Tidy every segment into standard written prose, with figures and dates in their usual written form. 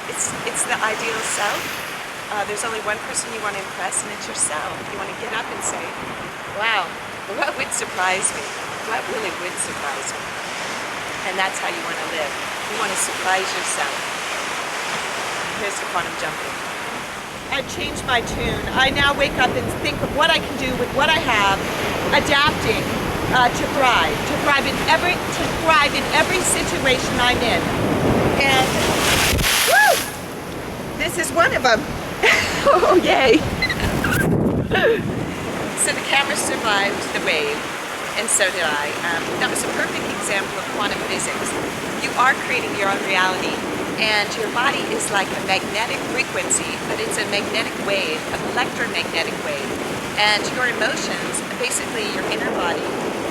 it's the ideal self. There's only one person you want to impress, and it's yourself. You want to get up and say, wow, what would surprise me? What really would surprise me? And that's how you want to live. You want to surprise yourself. Here's the quantum jumping. I've changed my tune. I now wake up and think of what I can do with what I have, adapting to thrive in every situation I'm in. And woo! This is one of them. Oh, yay! So the camera survived the wave, and so did I. That was a perfect example of quantum physics. You are creating your own reality, and your body is like a magnetic frequency, but it's a magnetic wave, an electromagnetic wave. And your emotions, basically your inner body,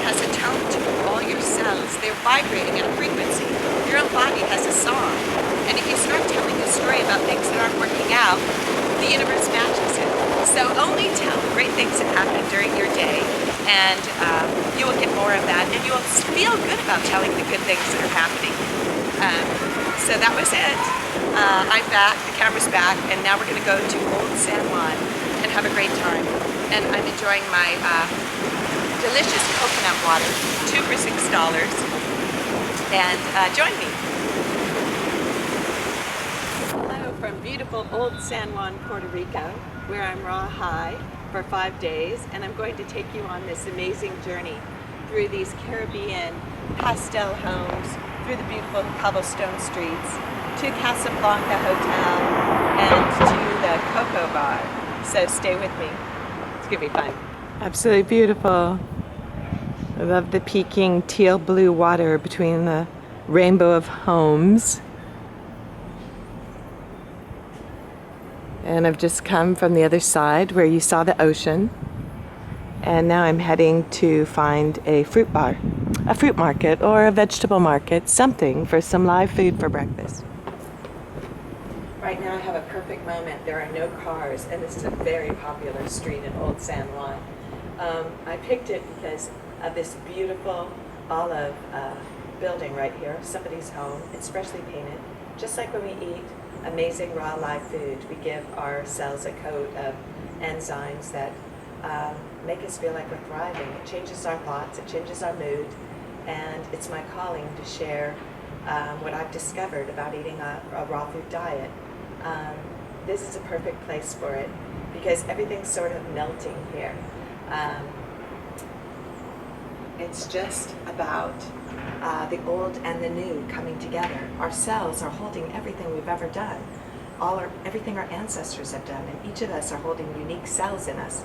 has a tone to all your cells. They're vibrating at a frequency. Your own body has a song. And if you start telling a story about things that aren't working out, the universe matches it. So only tell great things that happen during your day, and you will get more of that, and you will feel good about telling the good things that are happening. So that was it. I'm back, the camera's back, and now we're going to go to Old San Juan and have a great time. And I'm enjoying my delicious coconut water, 2 for $6, and join me. Hello from beautiful Old San Juan, Puerto Rico, where I'm raw high for 5 days, and I'm going to take you on this amazing journey through these Caribbean pastel homes, through the beautiful cobblestone streets, to Casablanca Hotel, and to the Cocoa Bar. So stay with me. It's going to be fun. Absolutely beautiful. I love the peaking teal blue water between the rainbow of homes. And I've just come from the other side where you saw the ocean. And now I'm heading to find a fruit bar, a fruit market or a vegetable market, something for some live food for breakfast. Right now I have a perfect moment. There are no cars, and this is a very popular street in Old San Juan. I picked it because of this beautiful olive building right here, somebody's home. It's freshly painted. Just like when we eat amazing raw live food, we give our cells a coat of enzymes that make us feel like we're thriving. It changes our thoughts, it changes our mood, and it's my calling to share what I've discovered about eating a raw food diet. This is a perfect place for it because everything's sort of melting here. It's just about the old and the new coming together. Our cells are holding everything we've ever done, everything our ancestors have done, and each of us are holding unique cells in us,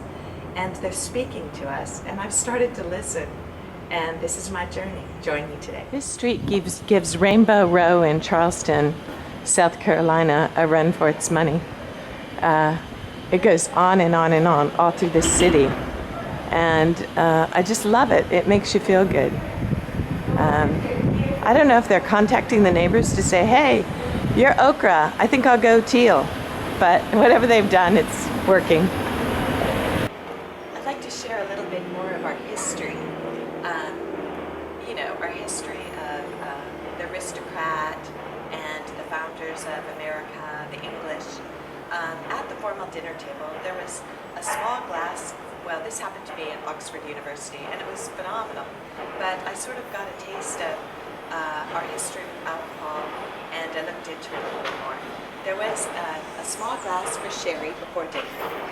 and they're speaking to us, and I've started to listen, and this is my journey. Join me today. This street gives Rainbow Row in Charleston, South Carolina, a run for its money. It goes on and on and on all through the city. And I just love it. It makes you feel good. I don't know if they're contacting the neighbors to say, hey, you're okra, I think I'll go teal. But whatever they've done, it's working. I'd like to share a little bit more of our history. Our history of the aristocrat and the founders of America, the English. At the formal dinner table, there was a small glass. Well, this happened to be at Oxford University, and it was phenomenal. But I sort of got a taste of our history of alcohol, and I looked into it a little bit more. There was a small glass for sherry before dinner,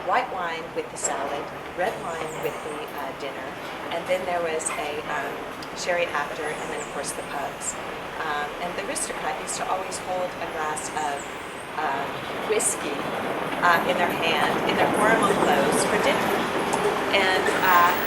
white wine with the salad, red wine with the dinner, and then there was a sherry after, and then of course the pubs. And the aristocrat used to always hold a glass of whiskey in their hand, in their formal clothes for dinner. And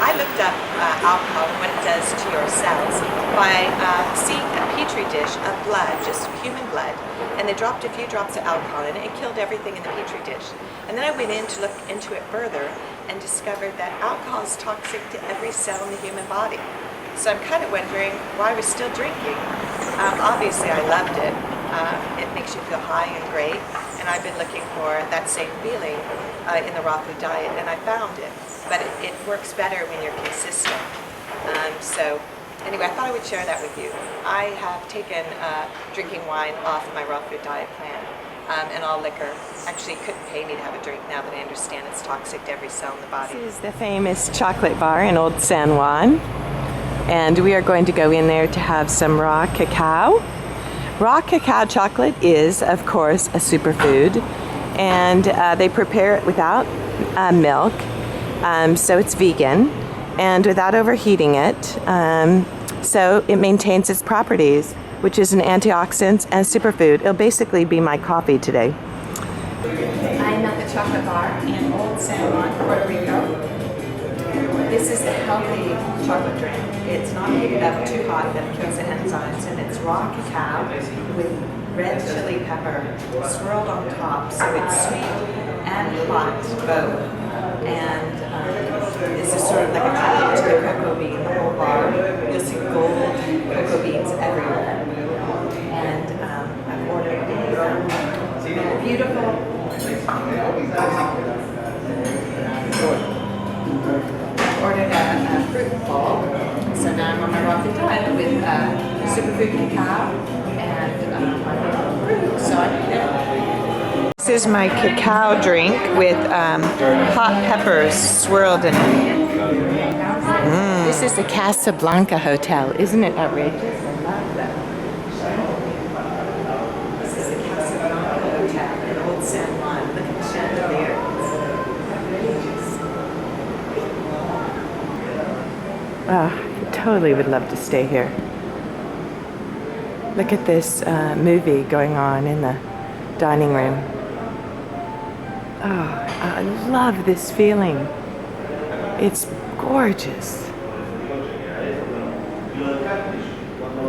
I looked up alcohol and what it does to your cells by seeing a petri dish of blood, just human blood, and they dropped a few drops of alcohol in it and killed everything in the petri dish. And then I went in to look into it further and discovered that alcohol is toxic to every cell in the human body. So I'm kind of wondering why we're still drinking. Obviously I loved it. It makes you feel high and great, and I've been looking for that same feeling in the raw food diet, and I found it. But it works better when you're consistent. So anyway, I thought I would share that with you. I have taken drinking wine off my raw food diet plan, and all liquor. Actually, couldn't pay me to have a drink now that I understand it's toxic to every cell in the body. This is the famous chocolate bar in Old San Juan, and we are going to go in there to have some raw cacao. Raw cacao chocolate is, of course, a superfood, and they prepare it without milk, so it's vegan, and without overheating it, so it maintains its properties, which is an antioxidant and superfood. It'll basically be my coffee today. I'm at the chocolate bar in Old San Juan, Puerto Rico. This is the healthy chocolate drink. It's not heated up too hot that kills the enzymes, and it's raw cacao with red chili pepper swirled on top, so it's sweet and hot both. And this is sort of like a tribute to the cocoa bean, the whole bar. You'll see gold cocoa beans everywhere. And I've ordered a beautiful ordered a fruit bowl, so now I'm on my rocky diet with superfood cacao and my fruit. So I'm This is my cacao drink with hot peppers swirled in it. This is the Casablanca Hotel. Isn't it outrageous? I love that. This is the Casablanca Hotel in Old San Juan. Look at the chandelier. Oh, I totally would love to stay here. Look at this movie going on in the dining room. Oh, I love this feeling. It's gorgeous.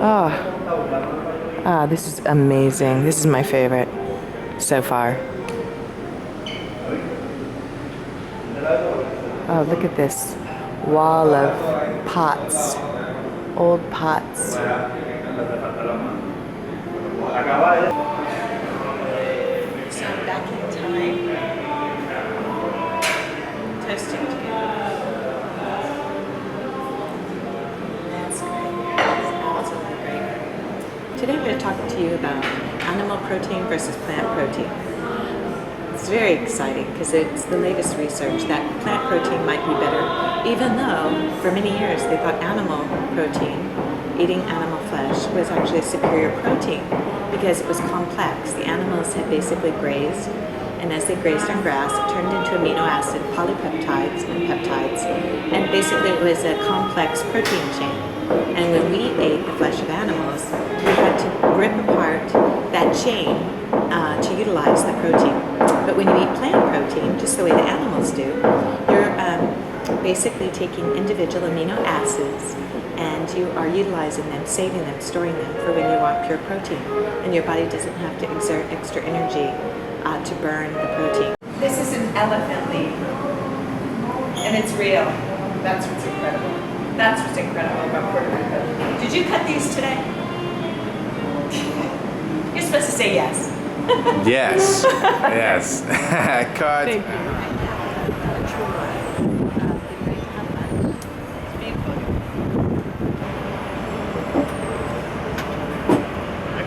Oh, this is amazing. This is my favorite so far. Oh, look at this wall of pots, old pots. So I'm back in time. Toasting to you. That's great. That's absolutely great. Today I'm going to talk to you about animal protein versus plant protein. It's very exciting because it's the latest research that plant protein might be better, even though for many years they thought animal protein, eating animal flesh, was actually a superior protein because it was complex. The animals had basically grazed, and as they grazed on grass, it turned into amino acid, polypeptides, and peptides, and basically it was a complex protein chain. And when we ate the flesh of animals, we had to rip apart that chain to utilize the protein. But when you eat plant protein, just the way the animals do, you're basically taking individual amino acids and you are utilizing them, saving them, storing them for when you want pure protein. And your body doesn't have to exert extra energy to burn the protein. This is an elephant leaf, and it's real. That's what's incredible. That's what's incredible about Puerto Rico. Did you cut these today? You're supposed to say yes. Yes. Yes. Cut. Thank you.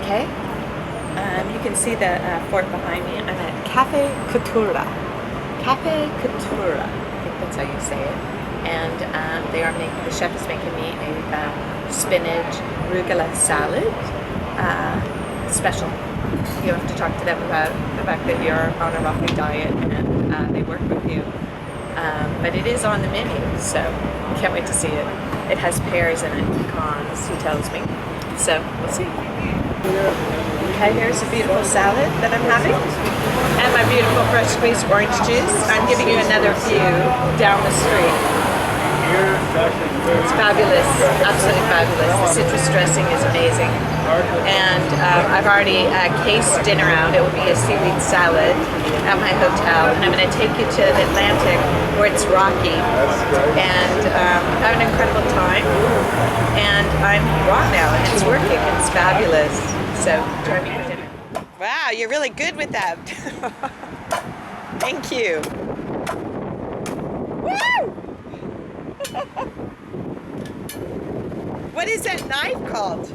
Okay. You can see the fort behind me. I'm at Cafe Cultura. Cafe Cultura. I think that's how you say it. And the chef is making me a spinach arugula salad special. You have to talk to them about the fact that you're on a rocky diet and they work with you. But it is on the menu, so can't wait to see it. It has pears in it, pecans, he tells me. So we'll see. Okay, here's a beautiful salad that I'm having. And my beautiful fresh squeezed orange juice. I'm giving you another view down the street. It's fabulous, absolutely fabulous. The citrus dressing is amazing. And I've already cased dinner out. It will be a seaweed salad at my hotel. And I'm going to take you to the Atlantic where it's rocky. And I'm having an incredible time. And I'm raw now and it's working. It's fabulous. So join me for dinner. Wow, you're really good with that. Thank you. Woo! What is that knife called?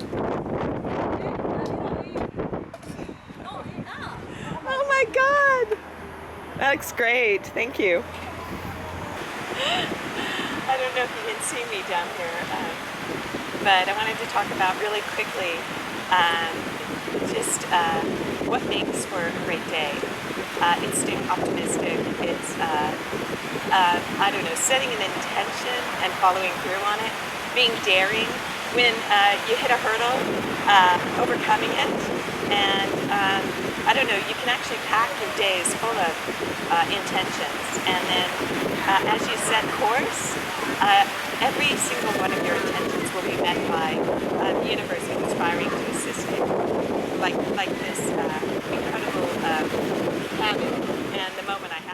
That looks great. Thank you. I don't know if you can see me down here, but I wanted to talk about really quickly just what makes for a great day. It's staying optimistic. It's, I don't know, setting an intention and following through on it. Being daring when you hit a hurdle, overcoming it. And I don't know, you can actually pack your days full of intentions. And then as you set course, every single one of your intentions will be met by the universe conspiring to assist you. Like this incredible habit and the moment I had.